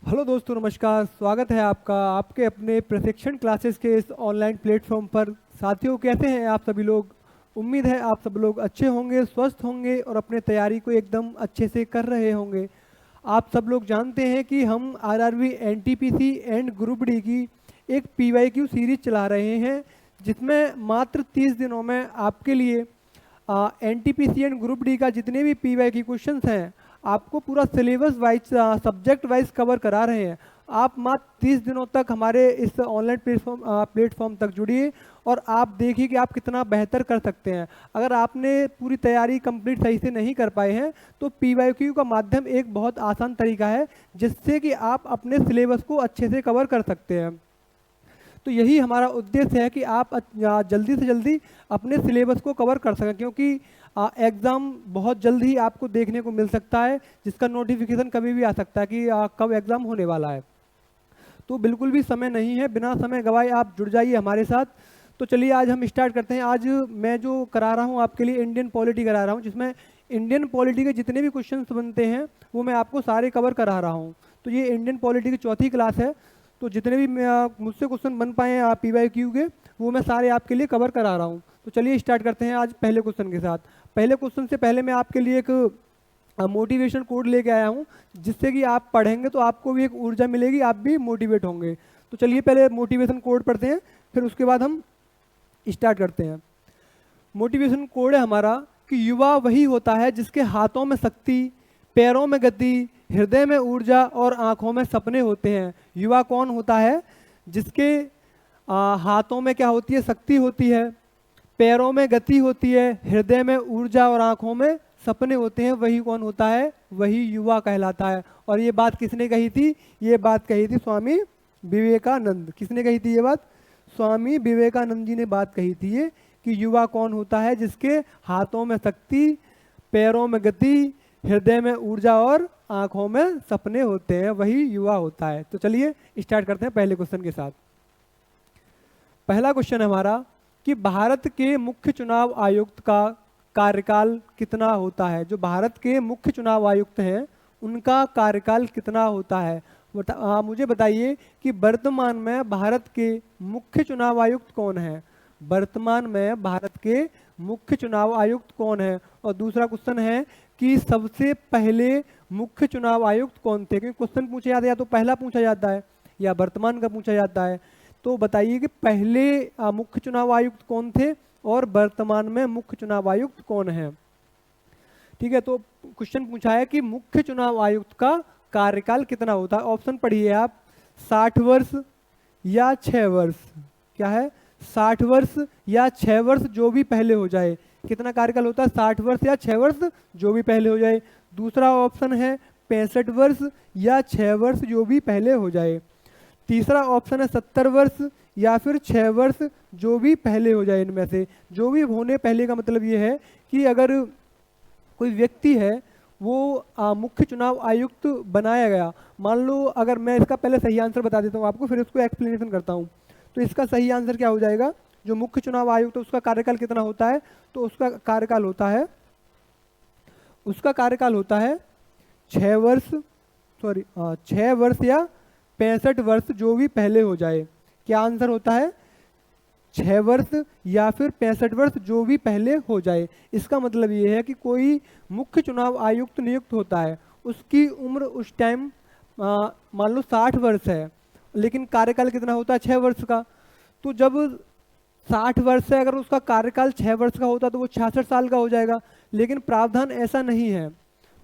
Hello दोस्तों, नमस्कार। स्वागत है आपका आपके अपने प्रशिक्षण क्लासेस के इस ऑनलाइन प्लेटफॉर्म पर। साथियों, कैसे हैं आप सभी लोग? उम्मीद है आप सब लोग अच्छे होंगे, स्वस्थ होंगे और अपने तैयारी को एकदम अच्छे से कर रहे होंगे। आप सब लोग जानते हैं कि हम RRB NTPC and group D की एक पीवाईक्यू सीरीज चला रहे हैं, जिसमें मात्र 30 दिनों में आपके लिए एनटीपीसी एंड ग्रुप डी का जितने भी पीवाईक्यू क्वेश्चंस हैं आपको पूरा syllabus wise subject wise cover करा रहे हैं। आप मात्र 30 दिनों तक हमारे इस ऑनलाइन प्लेटफॉर्म तक जुड़िए और आप देखिए कि आप कितना बेहतर कर सकते हैं। अगर आपने पूरी तैयारी कंप्लीट सही से नहीं कर पाए हैं तो पीवाईक्यू का माध्यम एक बहुत आसान तरीका है जिससे कि आप अपने सिलेबस को अच्छे से कवर कर सकते हैं। तो यही हमारा उद्देश्य है कि आप जल्दी से जल्दी अपने सिलेबस को कवर कर सकें, क्योंकि एग्ज़ाम बहुत जल्द ही आपको देखने को मिल सकता है, जिसका नोटिफिकेशन कभी भी आ सकता है कि कब एग्ज़ाम होने वाला है। तो बिल्कुल भी समय नहीं है, बिना समय गवाए आप जुड़ जाइए हमारे साथ। तो चलिए आज हम स्टार्ट करते हैं। आज मैं जो करा रहा हूँ आपके लिए इंडियन पॉलिटी करा रहा हूँ, जिसमें इंडियन पॉलिटी के जितने भी क्वेश्चन बनते हैं वो मैं आपको सारे कवर करा रहा हूँ। तो ये इंडियन पॉलिटी की चौथी क्लास है, तो जितने भी मुझसे क्वेश्चन बन पाए हैं पीवाईक्यू के, वो मैं सारे आपके लिए कवर करा रहा हूँ। तो चलिए स्टार्ट करते हैं आज पहले क्वेश्चन के साथ। पहले क्वेश्चन से पहले मैं आपके लिए एक मोटिवेशन कोड लेके आया हूँ, जिससे कि आप पढ़ेंगे तो आपको भी एक ऊर्जा मिलेगी, आप भी मोटिवेट होंगे। तो चलिए पहले मोटिवेशन कोड पढ़ते हैं, फिर उसके बाद हम स्टार्ट करते हैं। मोटिवेशन कोड है हमारा कि युवा वही होता है जिसके हाथों में शक्ति, पैरों में गति, हृदय में ऊर्जा और आंखों में सपने होते हैं। युवा कौन होता है? जिसके हाथों में क्या होती है? शक्ति होती है, पैरों में गति होती है, हृदय में ऊर्जा और आंखों में सपने होते हैं। वही कौन होता है? वही युवा कहलाता है। और ये बात किसने कही थी? ये बात कही थी स्वामी विवेकानंद। किसने कही थी ये बात? स्वामी विवेकानंद जी ने बात कही थी ये, कि युवा कौन होता है? जिसके हाथों में शक्ति, पैरों में गति, हृदय में ऊर्जा और आंखों में सपने होते हैं, वही युवा होता है। तो चलिए स्टार्ट करते हैं पहले क्वेश्चन के साथ। पहला क्वेश्चन है हमारा कि भारत के मुख्य चुनाव आयुक्त का कार्यकाल कितना होता है? जो भारत के मुख्य चुनाव आयुक्त हैं उनका कार्यकाल कितना होता है? मुझे बताइए कि वर्तमान में भारत के मुख्य चुनाव आयुक्त कौन है? वर्तमान में भारत के मुख्य चुनाव आयुक्त कौन है? और दूसरा क्वेश्चन है कि सबसे पहले मुख्य चुनाव आयुक्त कौन थे? क्योंकि क्वेश्चन पूछा जाता है या तो पहला पूछा जाता है या वर्तमान का पूछा जाता है। तो बताइए कि पहले मुख्य चुनाव आयुक्त कौन थे और वर्तमान में मुख्य चुनाव आयुक्त कौन है। ठीक है, तो क्वेश्चन पूछा है कि मुख्य चुनाव आयुक्त का कार्यकाल कितना होता है। ऑप्शन पढ़िए आप, 60 वर्ष या 6 वर्ष। क्या है? 60 वर्ष या 6 वर्ष, जो भी पहले हो जाए। कितना कार्यकाल होता है? 60 वर्ष या 6 वर्ष, जो भी पहले हो जाए। दूसरा ऑप्शन है 65 वर्ष या 6 वर्ष, जो भी पहले हो जाए। तीसरा ऑप्शन है 70 वर्ष या फिर 6 वर्ष, जो भी पहले हो जाए। इनमें से जो भी होने पहले का मतलब ये है कि अगर कोई व्यक्ति है वो मुख्य चुनाव आयुक्त बनाया गया, मान लो, अगर मैं इसका पहले सही आंसर बता देता हूँ आपको, फिर इसको एक्सप्लेनेशन करता हूँ। तो इसका सही आंसर क्या हो जाएगा? जो मुख्य चुनाव आयुक्त है उसका कार्यकाल कितना होता है? तो उसका कार्यकाल होता है 6 वर्ष, 6 वर्ष या 65 वर्ष, जो भी पहले हो जाए। क्या आंसर होता है? 6 वर्ष या फिर 65 वर्ष, जो भी पहले हो जाए। इसका मतलब ये है कि कोई मुख्य चुनाव आयुक्त नियुक्त होता है, उसकी उम्र उस टाइम मान लो 60 वर्ष है, लेकिन कार्यकाल कितना होता है? 6 वर्ष का। तो जब 60 वर्ष है, अगर उसका कार्यकाल 6 वर्ष का होता तो वो 66 साल का हो जाएगा। लेकिन प्रावधान ऐसा नहीं है,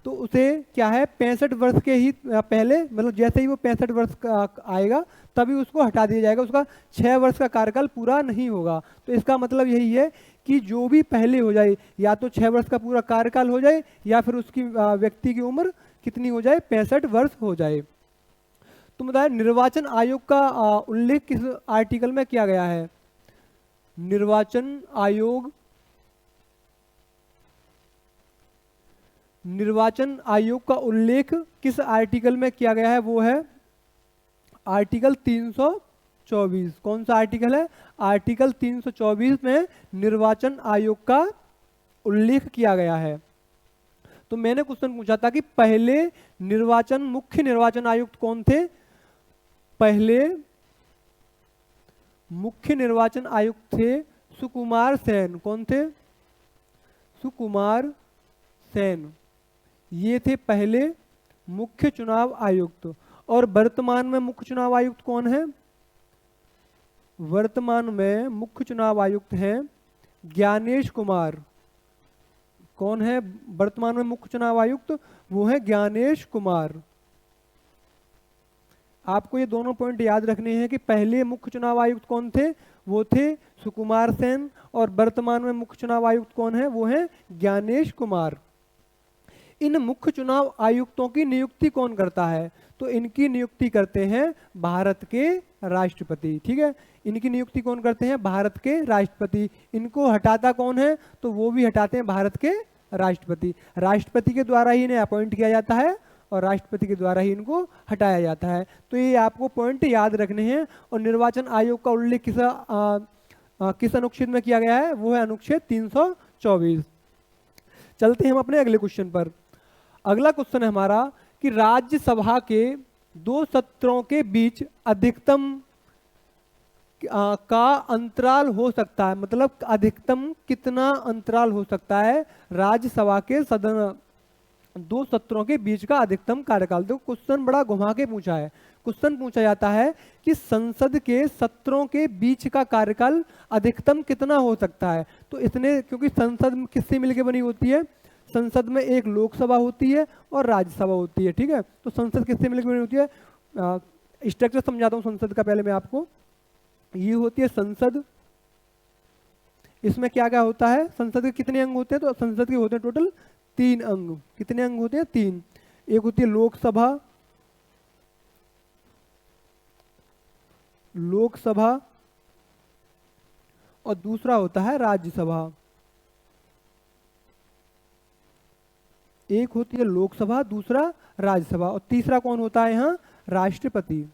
तो उसे क्या है, 65 वर्ष के ही पहले, मतलब जैसे ही वो 65 वर्ष का आएगा तभी उसको हटा दिया जाएगा, उसका 6 वर्ष का कार्यकाल पूरा नहीं होगा। तो इसका मतलब यही है कि जो भी पहले हो जाए, या तो 6 वर्ष का पूरा कार्यकाल हो जाए या फिर उसकी व्यक्ति की उम्र कितनी हो जाए? 65 वर्ष हो जाए। तो बताए निर्वाचन आयोग का उल्लेख किस आर्टिकल में किया गया है? निर्वाचन आयोग का उल्लेख किस आर्टिकल में किया गया है? वो है आर्टिकल 324। कौन सा आर्टिकल है? आर्टिकल 324 में निर्वाचन आयोग का उल्लेख किया गया है। तो मैंने क्वेश्चन पूछा था कि पहले मुख्य निर्वाचन आयुक्त कौन थे? पहले मुख्य निर्वाचन आयुक्त थे सुकुमार सेन। कौन थे? सुकुमार सेन, ये थे पहले मुख्य चुनाव आयुक्त। और वर्तमान में मुख्य चुनाव आयुक्त कौन है? वर्तमान में मुख्य चुनाव आयुक्त हैं ज्ञानेश कुमार। कौन है वर्तमान में मुख्य चुनाव आयुक्त? वो है ज्ञानेश कुमार। आपको ये दोनों पॉइंट याद रखने हैं कि पहले मुख्य चुनाव आयुक्त कौन थे? वो थे सुकुमार सेन। और वर्तमान में मुख्य चुनाव आयुक्त कौन है? वो है ज्ञानेश कुमार। इन मुख्य चुनाव आयुक्तों की नियुक्ति कौन करता है? तो इनकी नियुक्ति करते हैं भारत के राष्ट्रपति। ठीक है, इनकी नियुक्ति कौन करते हैं? भारत के राष्ट्रपति। इनको हटाता कौन है? तो वो भी हटाते हैं भारत के राष्ट्रपति। राष्ट्रपति के द्वारा ही इन्हें अपॉइंट किया जाता है और राष्ट्रपति के द्वारा ही इनको हटाया जाता है। तो ये आपको पॉइंट याद रखने हैं। और निर्वाचन आयोग का उल्लेख किस अनुच्छेद में किया गया है? वो है अनुच्छेद 324। चलते हैं हम अपने अगले क्वेश्चन पर। अगला क्वेश्चन है हमारा कि राज्यसभा के 2 सत्रों के बीच अधिकतम का अंतराल हो सकता है, मतलब अधिकतम कितना अंतराल हो सकता है राज्यसभा के सदन 2 सत्रों के बीच का अधिकतम कार्यकाल? देखो क्वेश्चन बड़ा घुमा के पूछा है। क्वेश्चन पूछा जाता है कि संसद के सत्रों के बीच का कार्यकाल अधिकतम कितना हो सकता है। तो इसने, क्योंकि संसद किससे मिलकर बनी होती है? संसद में एक लोकसभा होती है और राज्यसभा होती है। ठीक है, तो संसद किससे मिलकर बनी होती है? स्ट्रक्चर समझाता हूँ संसद का पहले मैं आपको। ये होती है संसद। इसमें क्या क्या होता है? संसद के कितने अंग होते हैं? तो संसद के होते हैं टोटल 3 अंग। कितने अंग होते हैं? 3। एक होती है लोकसभा, और दूसरा होता है राज्यसभा। एक होती है लोकसभा, दूसरा राज्यसभा, और तीसरा कौन होता है यहाँ? राष्ट्रपति।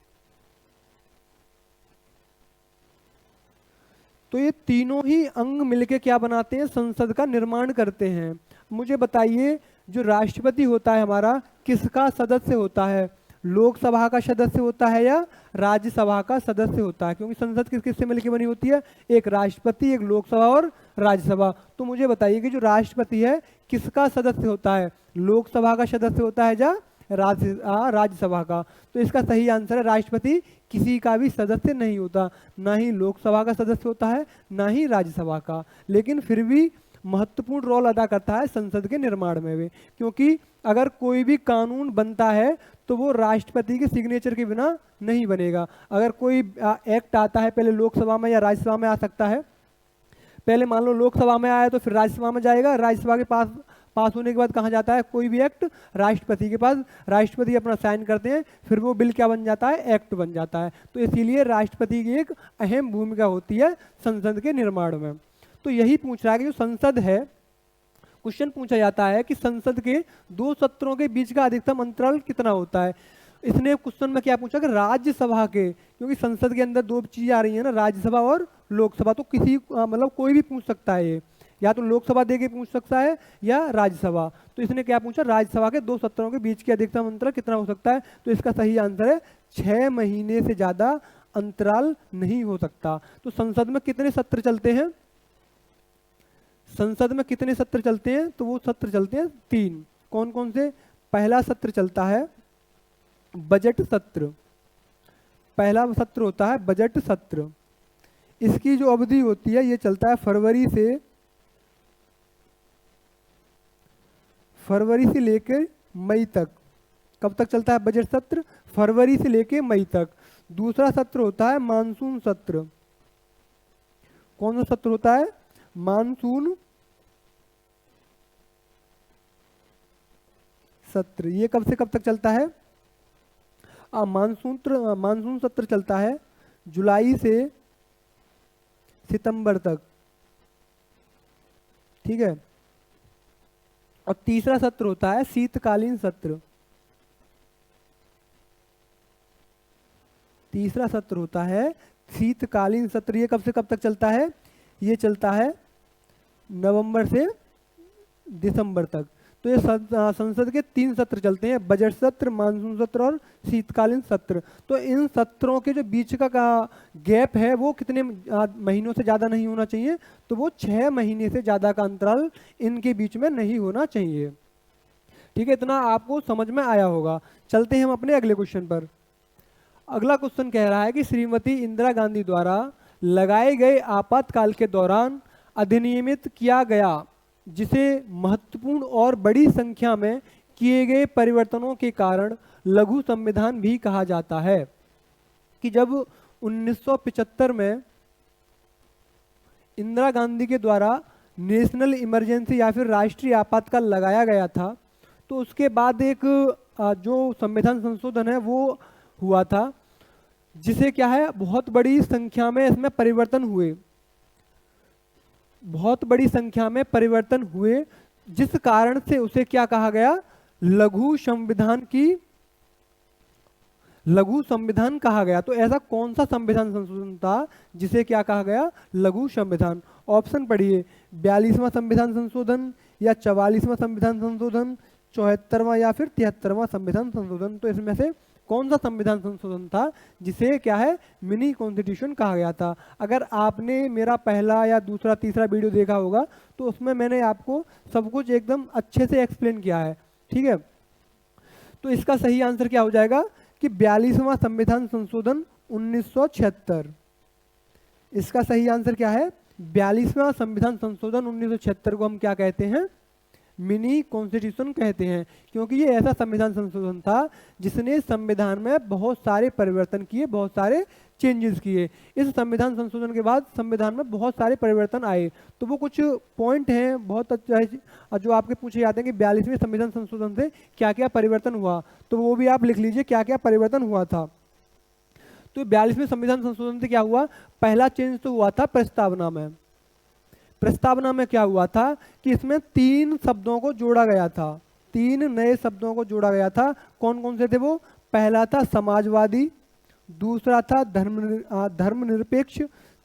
तो ये तीनों ही अंग मिलके क्या बनाते हैं? संसद का निर्माण करते हैं। मुझे बताइए, जो राष्ट्रपति होता है हमारा, किसका सदस्य होता है? लोकसभा का सदस्य होता है या राज्यसभा का सदस्य होता है? क्योंकि संसद किस किससे मिलकर बनी होती है? एक राष्ट्रपति, एक लोकसभा और राज्यसभा। तो मुझे बताइए कि जो राष्ट्रपति है किसका सदस्य होता है? लोकसभा का सदस्य होता है या राज्यसभा का? तो इसका सही आंसर है राष्ट्रपति किसी का भी सदस्य नहीं होता, ना ही लोकसभा का सदस्य होता है, ना ही राज्यसभा का। लेकिन फिर भी महत्वपूर्ण रोल अदा करता है संसद के निर्माण में भी, क्योंकि अगर कोई भी कानून बनता है तो वो राष्ट्रपति के सिग्नेचर के बिना नहीं बनेगा। अगर कोई एक्ट आता है, पहले लोकसभा में या राज्यसभा में आ सकता है। पहले मान लो लोकसभा में आया तो फिर राज्यसभा में जाएगा, राज्यसभा के पास होने के बाद कहाँ जाता है? कोई भी एक्ट राष्ट्रपति के पास, राष्ट्रपति अपना साइन करते हैं, फिर वो बिल क्या बन जाता है? एक्ट बन जाता है। तो इसीलिए राष्ट्रपति की एक अहम भूमिका होती है संसद के निर्माण में। तो यही पूछ रहा है कि जो संसद है, क्वेश्चन पूछा जाता है कि संसद के 2 सत्रों के बीच का अधिकतम अंतराल कितना होता है। इसने क्वेश्चन में क्या पूछा कि राज्यसभा के, क्योंकि संसद के अंदर 2 चीजें आ रही है ना, राज्यसभा और लोकसभा। तो किसी मतलब कोई भी पूछ सकता है, ये या तो लोकसभा दे के पूछ सकता है या राज्यसभा। तो इसने क्या पूछा? राज्यसभा के 2 सत्रों के बीच की अधिकतम अंतराल कितना हो सकता है। तो इसका सही आंसर है 6 महीने से ज्यादा अंतराल नहीं हो सकता। तो संसद में कितने सत्र चलते हैं? संसद में कितने सत्र चलते हैं? तो वो सत्र चलते हैं 3। कौन कौन से? पहला सत्र चलता है बजट सत्र। पहला सत्र होता है बजट सत्र। इसकी जो अवधि होती है ये चलता है फरवरी से लेकर मई तक। कब तक चलता है बजट सत्र? फरवरी से लेकर मई तक। दूसरा सत्र होता है मानसून सत्र। कौन सा सत्र होता है? मानसून सत्र। ये कब से कब तक चलता है? मानसून सत्र चलता है जुलाई से सितंबर तक। ठीक है। और तीसरा सत्र होता है शीतकालीन सत्र। तीसरा सत्र होता है शीतकालीन सत्र। ये कब से कब तक चलता है? ये चलता है नवंबर से दिसंबर तक। तो ये संसद के 3 सत्र चलते हैं, बजट सत्र, मानसून सत्र और शीतकालीन सत्र। तो इन सत्रों के जो बीच का गैप है वो कितने महीनों से ज़्यादा नहीं होना चाहिए, तो वो 6 महीने से ज़्यादा का अंतराल इनके बीच में नहीं होना चाहिए। ठीक है, इतना आपको समझ में आया होगा। चलते हैं हम अपने अगले क्वेश्चन पर। अगला क्वेश्चन कह रहा है कि श्रीमती इंदिरा गांधी द्वारा लगाए गए आपातकाल के दौरान अधिनियमित किया गया, जिसे महत्वपूर्ण और बड़ी संख्या में किए गए परिवर्तनों के कारण लघु संविधान भी कहा जाता है, कि जब 1975 में इंदिरा गांधी के द्वारा नेशनल इमरजेंसी या फिर राष्ट्रीय आपातकाल लगाया गया था, तो उसके बाद एक जो संविधान संशोधन है वो हुआ था, जिसे क्या है बहुत बड़ी संख्या में इसमें परिवर्तन हुए, बहुत बड़ी संख्या में परिवर्तन हुए, जिस कारण से उसे क्या कहा गया, लघु संविधान कहा गया। तो ऐसा कौन सा संविधान संशोधन था जिसे क्या कहा गया, लघु संविधान? ऑप्शन पढ़िए, 42वां संविधान संशोधन या 44वां संविधान संशोधन, 74वां या फिर 73वां संविधान संशोधन। तो इसमें से कौन सा संविधान संशोधन था जिसे क्या है, मिनी कॉन्स्टिट्यूशन कहा गया था? अगर आपने मेरा पहला या दूसरा तीसरा वीडियो देखा होगा तो उसमें मैंने आपको सब कुछ एकदम अच्छे से एक्सप्लेन किया है। ठीक है, तो इसका सही आंसर क्या हो जाएगा कि 42वां संविधान संशोधन 1976। इसका सही आंसर क्या है, 42वां संविधान संशोधन 1976 को हम क्या कहते हैं, मिनी कॉन्स्टिट्यूशन कहते हैं, क्योंकि ये ऐसा संविधान संशोधन था जिसने संविधान में बहुत सारे परिवर्तन किए, बहुत सारे चेंजेस किए। इस संविधान संशोधन के बाद संविधान में बहुत सारे परिवर्तन आए। तो वो कुछ पॉइंट हैं बहुत अच्छा जो आपके पूछे जाते हैं कि 42वें संविधान संशोधन से क्या क्या परिवर्तन हुआ, तो वो भी आप लिख लीजिए क्या क्या परिवर्तन हुआ था। तो 42वें संविधान संशोधन से क्या हुआ, पहला चेंज तो हुआ था प्रस्तावना में। प्रस्तावना में क्या हुआ था कि इसमें 3 शब्दों को जोड़ा गया था, 3 नए शब्दों को जोड़ा गया था। कौन कौन से थे वो? पहला था समाजवादी, दूसरा था धर्मनिरपेक्ष,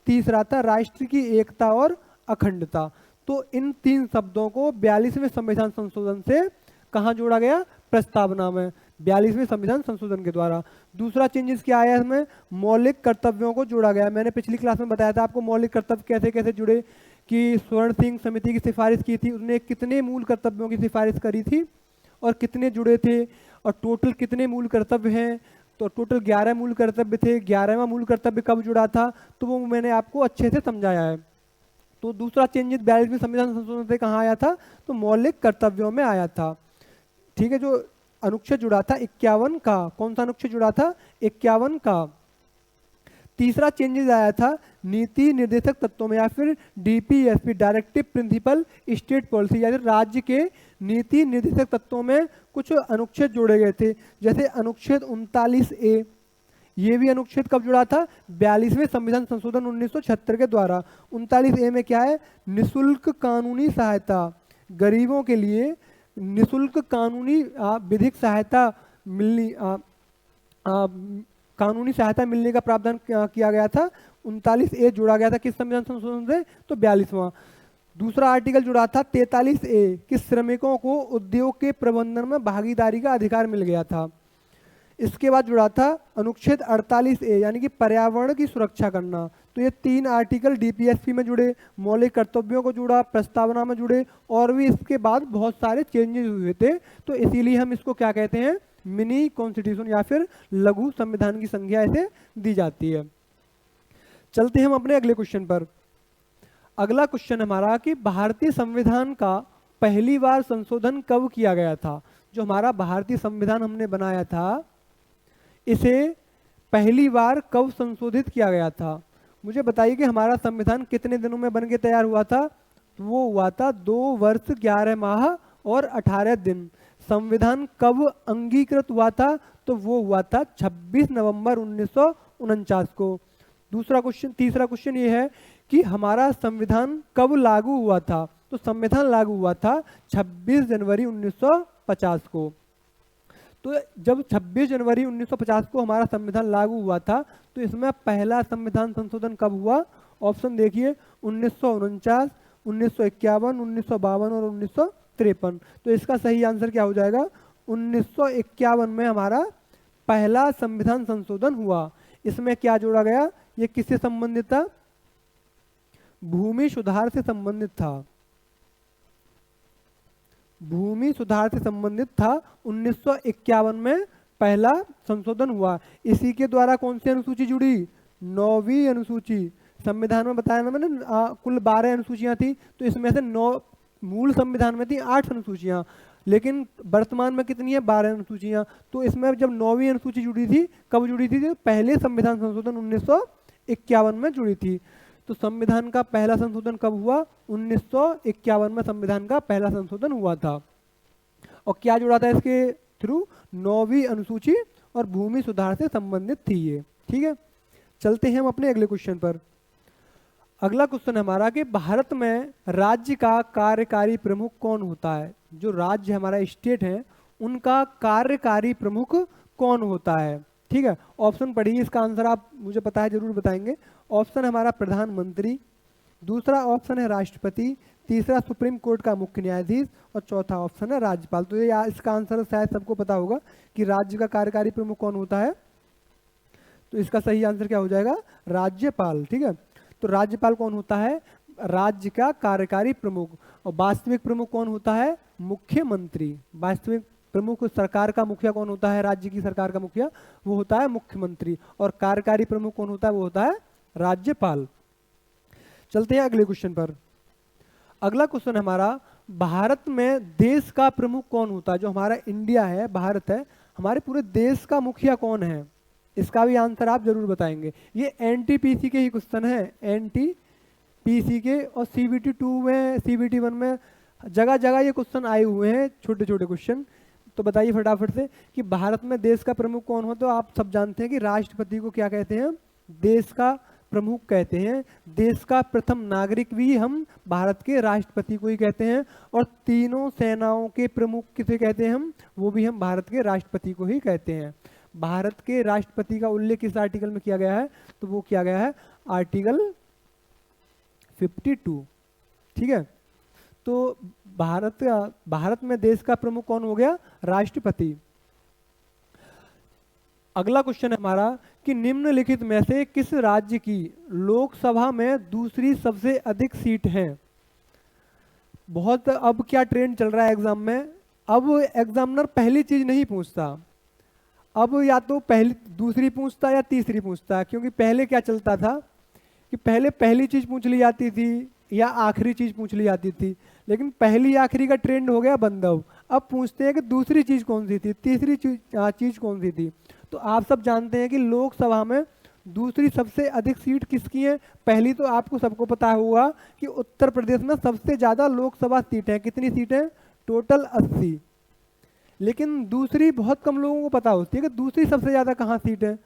तीसरा था राष्ट्र की एकता और अखंडता। तो इन 3 शब्दों को 42वें संविधान संशोधन से कहाँ जोड़ा गया, प्रस्तावना में, 42वें संविधान संशोधन के द्वारा। दूसरा चेंजेस क्या आया इसमें, मौलिक कर्तव्यों को जोड़ा गया। मैंने पिछली क्लास में बताया था आपको मौलिक कर्तव्य कैसे कैसे जुड़े, कि स्वर्ण सिंह समिति की सिफारिश की थी, उसने कितने मूल कर्तव्यों की सिफारिश करी थी और कितने जुड़े थे, और टोटल कितने मूल कर्तव्य हैं, तो टोटल 11 मूल कर्तव्य थे। 11वां मूल कर्तव्य कब जुड़ा था, तो वो मैंने आपको अच्छे से समझाया है। तो दूसरा चेंजेस 42वें संविधान संशोधन से कहाँ आया था, तो मौलिक कर्तव्यों में आया था। ठीक है, जो अनुच्छेद जुड़ा था 51 का, कौन सा अनुच्छेद जुड़ा था, 51 का। तीसरा चेंजेस आया था नीति निर्देशक तत्वों में, या फिर DPSP, directive principle state policy, यानी राज्य के नीति निर्देशक तत्वों में कुछ अनुच्छेद जोड़े गए थे। जैसे अनुच्छेद 39A, ये भी अनुच्छेद कब जुड़ा था, 42वें संविधान संशोधन 1976 के द्वारा। 39A में क्या है, निशुल्क कानूनी सहायता, गरीबों के लिए निशुल्क कानूनी विधिक सहायता मिलनी, कानूनी सहायता मिलने का प्रावधान किया गया था। 39A जोड़ा गया था किस संविधान संशोधन से, तो 42वां। दूसरा आर्टिकल जुड़ा था 43A कि श्रमिकों को उद्योग के प्रबंधन में भागीदारी का अधिकार मिल गया था। इसके बाद जुड़ा था अनुच्छेद 48A, यानी कि पर्यावरण की सुरक्षा करना। तो ये 3 आर्टिकल डीपीएसपी में जुड़े, मौलिक कर्तव्यों को जुड़ा, प्रस्तावना में जुड़े, और भी इसके बाद बहुत सारे चेंजेस हुए थे। तो इसीलिए हम इसको क्या कहते हैं, मिनी कॉन्स्टिट्यूशन या फिर लघु संविधान की संज्ञा ऐसे दी जाती है। चलते हैं हम अपने अगले क्वेश्चन पर। अगला क्वेश्चन हमारा कि भारतीय संविधान का पहली बार संशोधन कब किया गया था। जो हमारा भारतीय संविधान हमने बनाया था, इसे पहली बार कब संशोधित किया गया था? मुझे बताइए कि हमारा संविधान कितने दिनों में बन के तैयार हुआ था? वो हुआ था 2 वर्ष 11 माह और 18 दिन। संविधान कब अंगीकृत हुआ था? तो वो हुआ था 26 नवंबर 1949 को। तीसरा क्वेश्चन ये है कि हमारा संविधान कब लागू हुआ था? तो संविधान लागू हुआ था 26 जनवरी 1950 को। तो जब 26 जनवरी 1950 को हमारा संविधान लागू हुआ था, तो इसमें पहला संविधान संशोधन कब हुआ? ऑप्शन देखिए, 1949, 1951, 1952 और 1953। तो इसका सही आंसर क्या हो जाएगा? 1951 में हमारा पहला संविधान संशोधन हुआ। इसमें क्या जोड़ा गया? ये किससे संबंधित था? भूमि सुधार से संबंधित था। भूमि सुधार से संबंधित था। 1951 में पहला संशोधन हुआ। इसी के द्वारा कौन सी अनुसूची जुड़ी? 9वीं अनुसूची। संविधान में बताया ना मैंने, कुल 12 अनुसूचियां थी, तो इसमें से 9, मूल संविधान में थी 8 अनुसूचियां, लेकिन वर्तमान में कितनी है? 12 अनुसूचियां। तो इसमें जब 9वीं अनुसूची जुड़ी थी, कब जुड़ी थी? पहले संविधान संशोधन 1951 में जुड़ी थी। तो संविधान का पहला संशोधन कब हुआ? 1951 में संविधान का पहला संशोधन हुआ था। और क्या जुड़ा था इसके थ्रू? 9वीं अनुसूची और भूमि सुधार से संबंधित थी ये। ठीक है, चलते हैं हम अपने अगले क्वेश्चन पर। अगला क्वेश्चन हमारा कि भारत में राज्य का कार्यकारी प्रमुख कौन होता है? जो राज्य हमारा स्टेट है, उनका कार्यकारी प्रमुख कौन होता है? ठीक है, ऑप्शन पढ़िए, इसका आंसर आप मुझे पता है जरूर बताएंगे। ऑप्शन हमारा प्रधानमंत्री, दूसरा ऑप्शन है राष्ट्रपति, तीसरा सुप्रीम कोर्ट का मुख्य न्यायाधीश और चौथा ऑप्शन है राज्यपाल। तो ये इसका आंसर शायद सबको पता होगा कि राज्य का कार्यकारी प्रमुख कौन होता है। तो इसका सही आंसर क्या हो जाएगा? राज्यपाल। ठीक है, तो राज्यपाल कौन होता है? राज्य का कार्यकारी प्रमुख। और वास्तविक प्रमुख कौन होता है? मुख्यमंत्री। वास्तविक प्रमुख सरकार का मुखिया कौन होता है? राज्य की सरकार का मुखिया वो होता है मुख्यमंत्री। और कार्यकारी प्रमुख कौन होता है? वो होता है राज्यपाल। चलते हैं अगले क्वेश्चन पर। अगला क्वेश्चन हमारा, भारत में देश का प्रमुख कौन होता है? जो हमारा इंडिया है, भारत है, हमारे पूरे देश का मुखिया कौन है? इसका भी आंसर आप जरूर बताएंगे। ये एनटीपीसी के ही क्वेश्चन है, एनटीपीसी के। और सीबीटी 2 में, सीबीटी 1 में जगह जगह ये क्वेश्चन आए हुए हैं, छोटे छोटे क्वेश्चन। तो बताइए फटाफट से कि भारत में देश का प्रमुख कौन हो? तो आप सब जानते हैं कि राष्ट्रपति को क्या कहते हैं? देश का प्रमुख कहते हैं। देश का प्रथम नागरिक भी हम भारत के राष्ट्रपति को ही कहते हैं। और तीनों सेनाओं के प्रमुख किसे कहते हैं हम? वो भी हम भारत के राष्ट्रपति को ही कहते हैं। भारत के राष्ट्रपति का उल्लेख किस आर्टिकल में किया गया है? तो वो किया गया है आर्टिकल 52। ठीक है, तो भारत में देश का प्रमुख कौन हो गया? राष्ट्रपति। अगला क्वेश्चन है हमारा कि निम्नलिखित में से किस राज्य की लोकसभा में दूसरी सबसे अधिक सीट है? बहुत अब क्या ट्रेंड चल रहा है एग्जाम में, अब एग्जामिनर पहली चीज नहीं पूछता, अब या तो पहली दूसरी पूछता या तीसरी पूछता। क्योंकि पहले क्या चलता था कि पहले पहली चीज पूछ ली जाती थी या आखिरी चीज पूछ ली जाती थी, लेकिन पहली आखिरी का ट्रेंड हो गया बंद। अब पूछते हैं कि दूसरी चीज कौन सी थी, तीसरी चीज कौन सी थी। तो आप सब जानते हैं कि लोकसभा में दूसरी सबसे अधिक सीट किसकी है? पहली तो आपको सबको पता होगा कि उत्तर प्रदेश में सबसे ज्यादा लोकसभा सीट है। कितनी सीट है? टोटल 80। लेकिन दूसरी बहुत कम लोगों को पता होती है कि दूसरी सबसे ज्यादा कहाँ सीट है।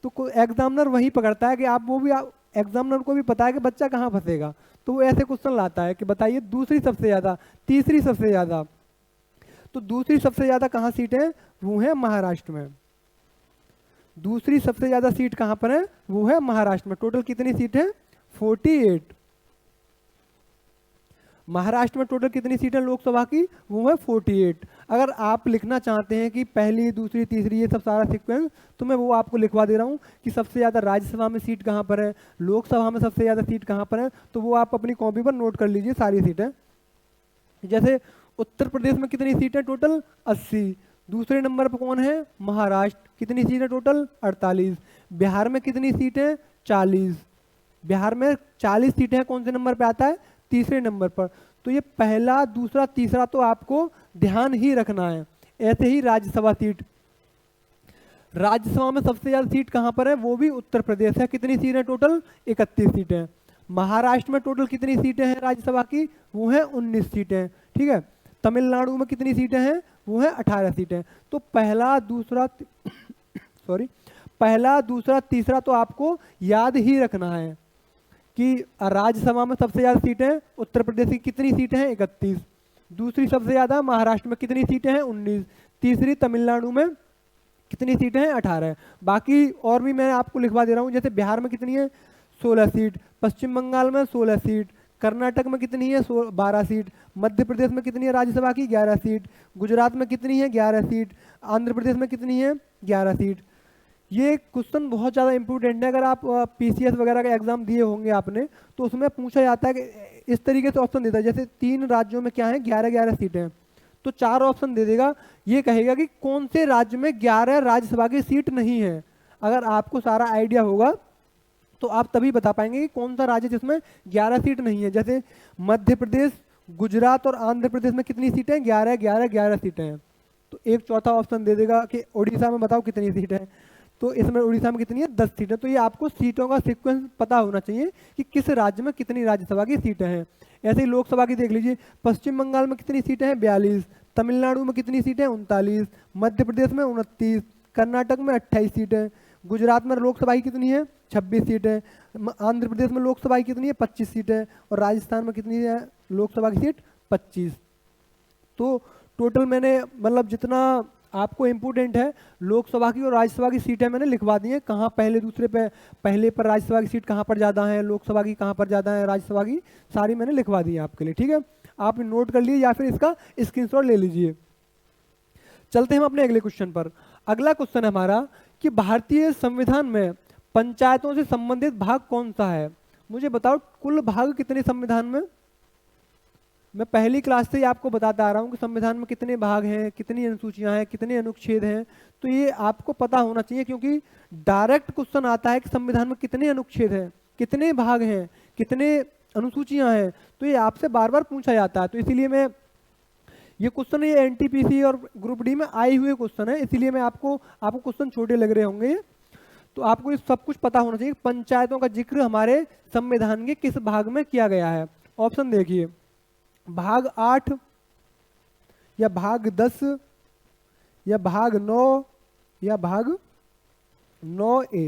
तो एग्जामिनर वही पकड़ता है कि आप वो भी, एग्जामिनर को भी पता है कि बच्चा कहाँ फंसेगा, तो वो ऐसे क्वेश्चन लाता है कि बताइए दूसरी सबसे ज्यादा, तीसरी सबसे ज्यादा। तो दूसरी सबसे ज्यादा कहाँ सीट है? वो है महाराष्ट्र में। दूसरी सबसे ज्यादा सीट कहां पर है? वो है महाराष्ट्र में। टोटल कितनी सीट है? 48। महाराष्ट्र में टोटल कितनी सीट है लोकसभा की? वो है 48। अगर आप लिखना चाहते हैं कि पहली, दूसरी, तीसरी, ये सब सारा सीक्वेंस, तो मैं वो आपको लिखवा दे रहा हूँ कि सबसे ज्यादा राज्यसभा में सीट कहाँ पर है, लोकसभा में सबसे ज्यादा सीट कहाँ पर है। तो वो आप अपनी कॉपी पर नोट कर लीजिए सारी सीटें। जैसे उत्तर प्रदेश में कितनी सीट है? टोटल 80। दूसरे नंबर पर कौन है? महाराष्ट्र। कितनी सीट है? टोटल 48। बिहार में कितनी सीट है? 40। बिहार में 40 सीटें हैं। कौन से नंबर पे आता है? तीसरे नंबर पर। तो ये पहला, दूसरा, तीसरा तो आपको ध्यान ही रखना है। ऐसे ही राज्यसभा सीट, राज्यसभा में सबसे ज्यादा सीट कहां पर है? वो भी उत्तर प्रदेश है। कितनी सीट है? टोटल 31 सीटें। महाराष्ट्र में टोटल कितनी सीटें हैं राज्यसभा की? वो है 19 सीटें। ठीक है, तमिलनाडु में कितनी सीटें हैं? वो है 18 सीटें। तो पहला, दूसरा पहला, दूसरा, तीसरा तो आपको याद ही रखना है कि राज्यसभा में सबसे ज्यादा सीटें उत्तर प्रदेश की कितनी सीटें हैं? 31। दूसरी सबसे ज्यादा महाराष्ट्र में कितनी सीटें हैं? 19। तीसरी तमिलनाडु में कितनी सीटें हैं? 18। बाकी और भी मैं आपको लिखवा दे रहा हूँ। जैसे बिहार में कितनी है? 16 सीट। पश्चिम बंगाल में 16 सीट। कर्नाटक में कितनी है 12 सीट, मध्य प्रदेश में कितनी है राज्यसभा की 11 सीट, गुजरात में कितनी है 11 सीट, आंध्र प्रदेश में कितनी है 11 सीट। ये क्वेश्चन बहुत ज़्यादा इंपॉर्टेंट है। अगर आप पीसीएस वगैरह का एग्जाम दिए होंगे आपने, तो उसमें पूछा जाता है कि इस तरीके से ऑप्शन देता है, जैसे 3 राज्यों में क्या है 11-11 सीटें, तो 4 ऑप्शन दे देगा, ये कहेगा कि कौन से राज्य में 11 राज्यसभा की सीट नहीं है। अगर आपको सारा आइडिया होगा तो आप तभी बता पाएंगे कि कौन सा राज्य जिसमें 11 सीट नहीं है। जैसे मध्य प्रदेश, गुजरात और आंध्र प्रदेश में कितनी सीटें 11-11-11 सीटें हैं। तो एक चौथा ऑप्शन दे देगा कि उड़ीसा में बताओ कितनी सीट है, तो इसमें उड़ीसा में कितनी है 10 सीटें। तो ये आपको सीटों का सीक्वेंस पता होना चाहिए कि किस राज्य में कितनी राज्यसभा की सीटें हैं। ऐसे ही लोकसभा की देख लीजिए, पश्चिम बंगाल में कितनी सीटें हैं 42, तमिलनाडु में कितनी सीटें 39, मध्य प्रदेश में 29, कर्नाटक में 28 सीटें, गुजरात में लोकसभा की कितनी है 26 सीटें, आंध्र प्रदेश में लोकसभा की कितनी है 25 सीटें, और राजस्थान में कितनी है लोकसभा की सीट 25। तो टोटल मैंने मतलब जितना आपको इम्पोर्टेंट है लोकसभा की और राज्यसभा की सीटें मैंने लिखवा दी हैं, कहाँ पहले दूसरे पे, पहले पर राज्यसभा की सीट कहाँ पर ज़्यादा है, लोकसभा की कहाँ पर ज़्यादा है, राज्यसभा की सारी मैंने लिखवा दी है आपके लिए। ठीक है, आप नोट कर लीजिए या फिर इसका स्क्रीनशॉट ले लीजिए। चलते हैं हम अपने अगले क्वेश्चन पर। अगला क्वेश्चन है हमारा कि भारतीय संविधान में पंचायतों से संबंधित भाग कौन सा है। मुझे बताओ कुल भाग कितने संविधान में। मैं पहली क्लास से ही आपको बताता आ रहा हूँ कि संविधान में कितने भाग हैं, कितनी अनुसूचियां हैं, कितने अनुच्छेद हैं, तो ये आपको पता होना चाहिए, क्योंकि डायरेक्ट क्वेश्चन आता है कि संविधान में कितने अनुच्छेद हैं, कितने भाग हैं, कितने अनुसूचियां हैं, तो ये आपसे बार बार पूछा जाता है। तो इसीलिए मैं ये क्वेश्चन, ये एनटीपीसी और ग्रुप डी में आए हुए क्वेश्चन है, इसीलिए मैं आपको क्वेश्चन छोटे लग रहे होंगे, तो आपको ये सब कुछ पता होना चाहिए। पंचायतों का जिक्र हमारे संविधान के किस भाग में किया गया है। ऑप्शन देखिए, भाग 8 या भाग 10 या भाग 9 या भाग 9A।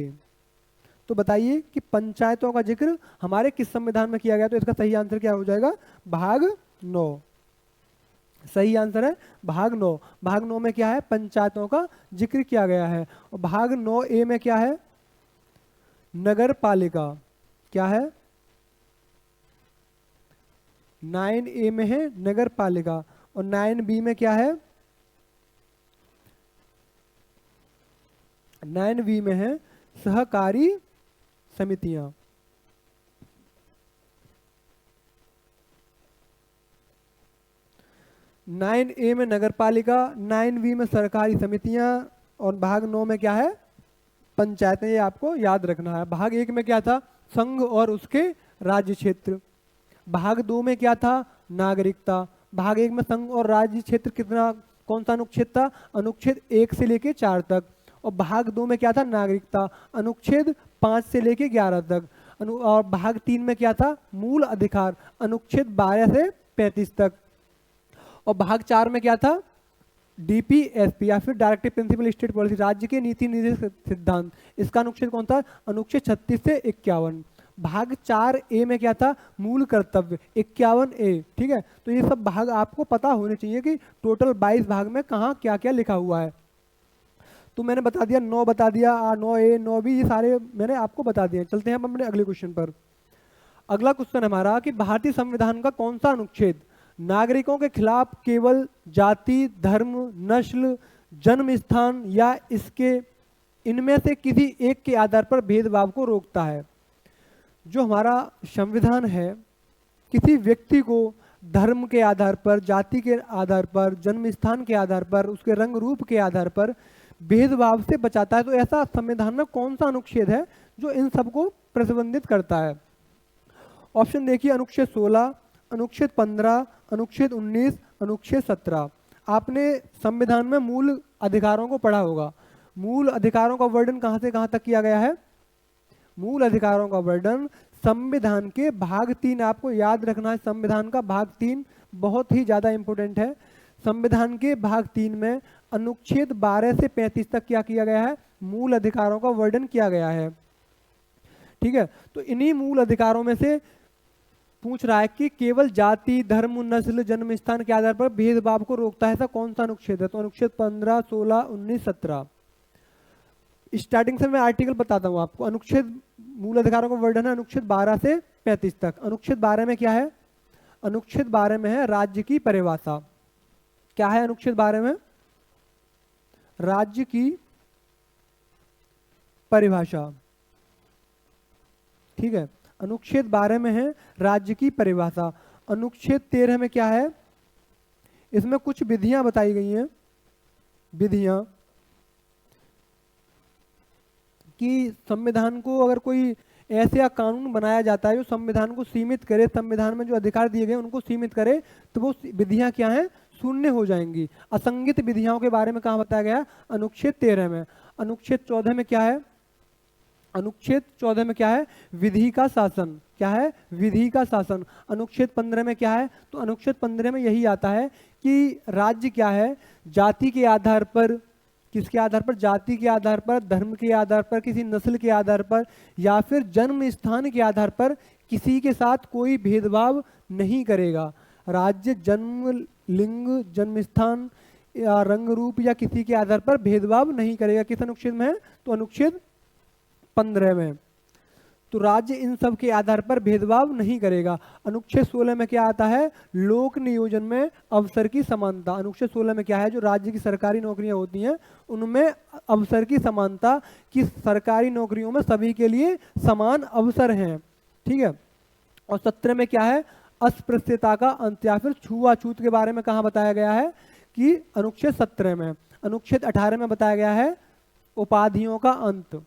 तो बताइए कि पंचायतों का जिक्र हमारे किस संविधान में किया गया। तो इसका सही आंसर क्या हो जाएगा, भाग 9। सही आंसर है भाग 9। भाग 9 में क्या है, पंचायतों का जिक्र किया गया है। और भाग 9A में क्या है, नगर पालिका। क्या है, 9A में है नगर पालिका। और 9B में क्या है, 9B में है सहकारी समितियां। नाइन ए में नगर पालिका, 9B में सरकारी समितियां, और भाग 9 में क्या है, पंचायतें। ये आपको याद रखना है। भाग 1 में क्या था, संघ और उसके राज्य क्षेत्र। भाग 2 में क्या था, नागरिकता। भाग 1 में संघ और राज्य क्षेत्र कितना, कौन सा अनुच्छेद था, अनुच्छेद 1 से लेके 4 तक। और भाग 2 में क्या था, नागरिकता, अनुच्छेद 5 से लेके 11 तक। और भाग 3 में क्या था, मूल अधिकार, अनुच्छेद 12 से 35 तक। और भाग 4 में क्या था, डीपीएसपी या फिर डायरेक्टिव प्रिंसिपल स्टेट पॉलिसी, राज्य के नीति निर्देश सिद्धांत। इसका अनुच्छेद कौन था, अनुच्छेद 36 से 51। भाग 4A में क्या था, मूल कर्तव्य, 51A। ठीक है, तो ये सब भाग आपको पता होने चाहिए कि टोटल 22 भाग में कहाँ क्या क्या लिखा हुआ है। तो मैंने बता दिया, 9 बता दिया, 9A 9B, ये सारे मैंने आपको बता दिए। चलते हैं हम अपने अगले क्वेश्चन पर। अगला क्वेश्चन हमारा कि भारतीय संविधान का कौन सा अनुच्छेद नागरिकों के खिलाफ केवल जाति, धर्म, नस्ल, जन्म स्थान या इसके इनमें से किसी एक के आधार पर भेदभाव को रोकता है। जो हमारा संविधान है, किसी व्यक्ति को धर्म के आधार पर, जाति के आधार पर, जन्म स्थान के आधार पर, उसके रंग रूप के आधार पर भेदभाव से बचाता है। तो ऐसा संविधान में कौन सा अनुच्छेद है जो इन सबको प्रतिबंधित करता है। ऑप्शन देखिए, अनुच्छेद 16, अनुच्छेद 15, अनुच्छेद 19, अनुच्छेद 17। आपने संविधान में मूल अधिकारों को पढ़ा होगा। मूल अधिकारों का वर्णन कहां से कहां तक किया गया है, मूल अधिकारों का वर्णन संविधान के भाग 3, आपको याद रखना है संविधान का भाग 3 बहुत ही ज्यादा इंपॉर्टेंट है। संविधान के भाग 3 में अनुच्छेद 12 से 35 तक क्या किया गया है, मूल अधिकारों का वर्णन किया गया है। ठीक है, तो इन्हीं मूल अधिकारों में से पूछ रहा है कि केवल जाति, धर्म, नस्ल, जन्म स्थान के आधार पर भेदभाव को रोकता है, ऐसा कौन सा अनुच्छेद है। तो अनुच्छेद 15, 16, 19, 17। स्टार्टिंग से मैं आर्टिकल बताता हूँ आपको। अनुच्छेद मूल अधिकारों का वर्णन है अनुच्छेद 12 से 35 तक। अनुच्छेद 12 में क्या है? अनुच्छेद 12 में है राज्य की परिभाषा। क्या है अनुच्छेद 12 में? राज्य की परिभाषा। ठीक है, अनुच्छेद 12 में है राज्य की परिभाषा। अनुच्छेद 13 में क्या है? इसमें कुछ विधियां बताई गई हैं, विधियां कि संविधान को अगर कोई ऐसा कानून बनाया जाता है जो संविधान को सीमित करे, संविधान में जो अधिकार दिए गए उनको सीमित करे, तो वो विधियां क्या हैं? शून्य हो जाएंगी। असंगत विधियों के बारे में कहाँ बताया गया? अनुच्छेद 13 में। अनुच्छेद 14 में क्या है? अनुच्छेद 14 में क्या है? विधि का शासन। क्या है? विधि का शासन। अनुच्छेद 15 में क्या है? तो अनुच्छेद 15 में यही आता है कि राज्य क्या है? जाति के आधार पर, किसके आधार पर? जाति के आधार पर, धर्म के आधार पर, किसी नस्ल के आधार पर या फिर जन्म स्थान के आधार पर किसी के साथ कोई भेदभाव नहीं करेगा। राज्य जन्म, लिंग, जन्म स्थान या रंग रूप या किसी के आधार पर भेदभाव नहीं करेगा। किस अनुच्छेद में है? तो अनुच्छेद 15 में। तो राज्य इन सब के आधार पर भेदभाव नहीं करेगा। अनुच्छेद 16 में क्या आता है? लोक नियोजन में अवसर की समानता। अनुच्छेद 16 में क्या है? जो राज्य की सरकारी नौकरियां होती हैं उनमें अवसर की समानता, कि सरकारी नौकरियों में सभी के लिए समान अवसर हैं। ठीक है। और 17 में क्या है? अस्पृश्यता का अंत या फिर छुआछूत के बारे में कहाँ बताया गया है? कि अनुच्छेद 17 में। अनुच्छेद 18 में बताया गया है उपाधियों का अंत,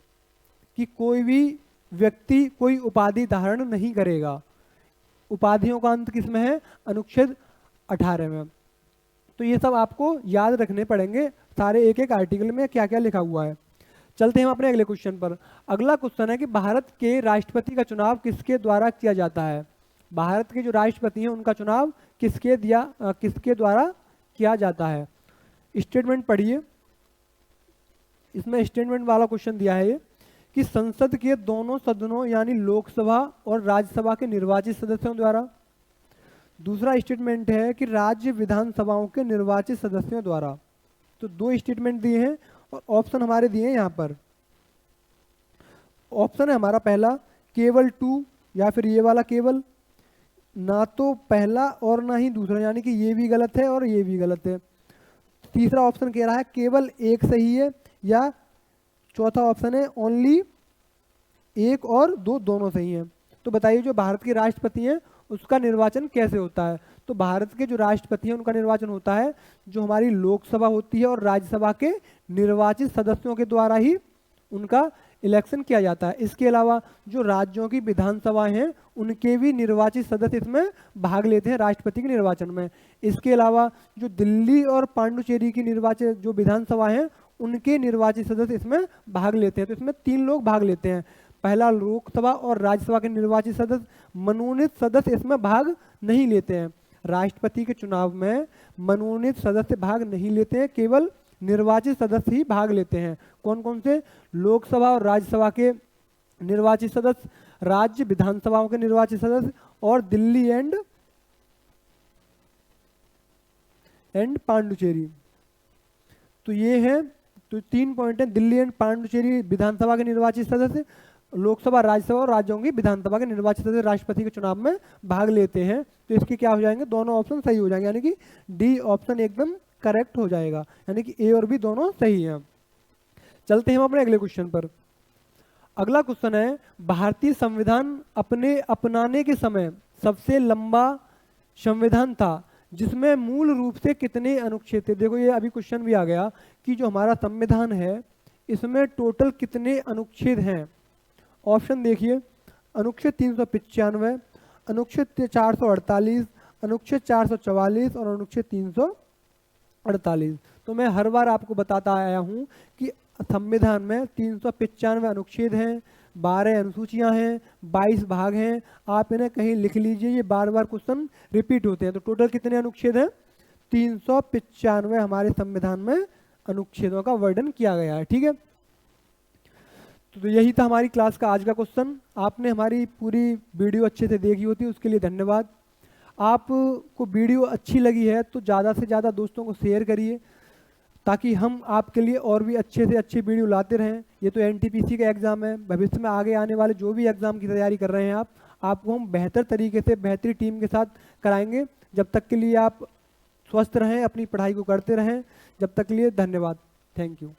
कि कोई भी व्यक्ति कोई उपाधि धारण नहीं करेगा। उपाधियों का अंत किस में है? अनुच्छेद 18 में। तो ये सब आपको याद रखने पड़ेंगे, सारे एक एक आर्टिकल में क्या क्या लिखा हुआ है। चलते हैं हम अपने अगले क्वेश्चन पर। अगला क्वेश्चन है कि भारत के राष्ट्रपति का चुनाव किसके द्वारा किया जाता है? भारत के जो राष्ट्रपति हैं उनका चुनाव किसके द्वारा किया जाता है? स्टेटमेंट पढ़िए, इसमें स्टेटमेंट वाला क्वेश्चन दिया है ये, कि संसद के दोनों सदनों यानी लोकसभा और राज्यसभा के निर्वाचित सदस्यों द्वारा। दूसरा स्टेटमेंट है कि राज्य विधानसभाओं के निर्वाचित सदस्यों द्वारा। तो दो स्टेटमेंट दिए हैं और ऑप्शन हमारे दिए हैं यहाँ पर। ऑप्शन है हमारा पहला केवल 2 या फिर ये वाला केवल, ना तो पहला और ना ही दूसरा, यानी कि ये भी गलत है और ये भी गलत है। तीसरा ऑप्शन कह रहा है केवल एक सही है, या चौथा ऑप्शन है ओनली 1 और 2 दोनों सही हैं। तो बताइए जो भारत के राष्ट्रपति हैं उसका निर्वाचन कैसे होता है? तो भारत के जो राष्ट्रपति हैं उनका निर्वाचन होता है जो हमारी लोकसभा होती है और राज्यसभा के निर्वाचित सदस्यों के द्वारा ही उनका इलेक्शन किया जाता है। इसके अलावा जो राज्यों की विधानसभाएं हैं उनके भी निर्वाचित सदस्य इसमें भाग लेते हैं राष्ट्रपति के निर्वाचन में। इसके अलावा जो दिल्ली और पांडुचेरी की निर्वाचित जो विधानसभा हैं उनके निर्वाचित सदस्य इसमें भाग लेते हैं। तो इसमें 3 लोग भाग लेते हैं। पहला लोकसभा और राज्यसभा के निर्वाचित सदस्य, मनोनीत सदस्य इसमें भाग नहीं लेते हैं। राष्ट्रपति के चुनाव में मनोनीत सदस्य भाग नहीं लेते हैं, केवल निर्वाचित सदस्य ही भाग लेते हैं। कौन कौन से? लोकसभा और राज्यसभा के निर्वाचित सदस्य, राज्य विधानसभाओं के निर्वाचित सदस्य और दिल्ली एंड पांडुचेरी। तो ये है, तो 3 पॉइंट है। दिल्ली एंड पांडुचेरी विधानसभा के निर्वाचित सदस्य, लोकसभा, राज्यसभा और राज्यों की विधानसभा के निर्वाचित सदस्य राष्ट्रपति के चुनाव में भाग लेते हैं। तो इसके क्या हो जाएंगे? दोनों ऑप्शन सही हो जाएंगे, यानी कि डी ऑप्शन एकदम करेक्ट हो जाएगा, यानी कि ए और बी दोनों सही हैं। चलते हैं हम अपने अगले क्वेश्चन पर। अगला क्वेश्चन है भारतीय संविधान अपने अपनाने के समय सबसे लंबा संविधान था जिसमें मूल रूप से कितने अनुच्छेद थे? देखो ये अभी क्वेश्चन भी आ गया कि जो हमारा संविधान है इसमें टोटल कितने अनुच्छेद हैं। ऑप्शन देखिए, अनुच्छेद 395, अनुच्छेद 448, अनुच्छेद 444 और अनुच्छेद 348। तो मैं हर बार आपको बताता आया हूँ कि संविधान में 395 अनुच्छेद हैं, 12 अनुसूचियां हैं, 22 भाग हैं। आप इन्हें कहीं लिख लीजिए, ये बार बार क्वेश्चन रिपीट होते हैं। तो टोटल कितने अनुच्छेद हैं? 395 हमारे संविधान में अनुच्छेदों का वर्णन किया गया है। ठीक है, तो यही था हमारी क्लास का आज का क्वेश्चन। आपने हमारी पूरी वीडियो अच्छे से देखी होती, उसके लिए धन्यवाद। आपको वीडियो अच्छी लगी है तो ज़्यादा से ज़्यादा दोस्तों को शेयर करिए ताकि हम आपके लिए और भी अच्छे से अच्छे वीडियो लाते रहें। ये तो एनटीपीसी का एग्ज़ाम है, भविष्य में आगे आने वाले जो भी एग्ज़ाम की तैयारी कर रहे हैं आप, आपको हम बेहतर तरीके से बेहतरीन टीम के साथ कराएंगे। जब तक के लिए आप स्वस्थ रहें, अपनी पढ़ाई को करते रहें। जब तक के लिए धन्यवाद। Thank you.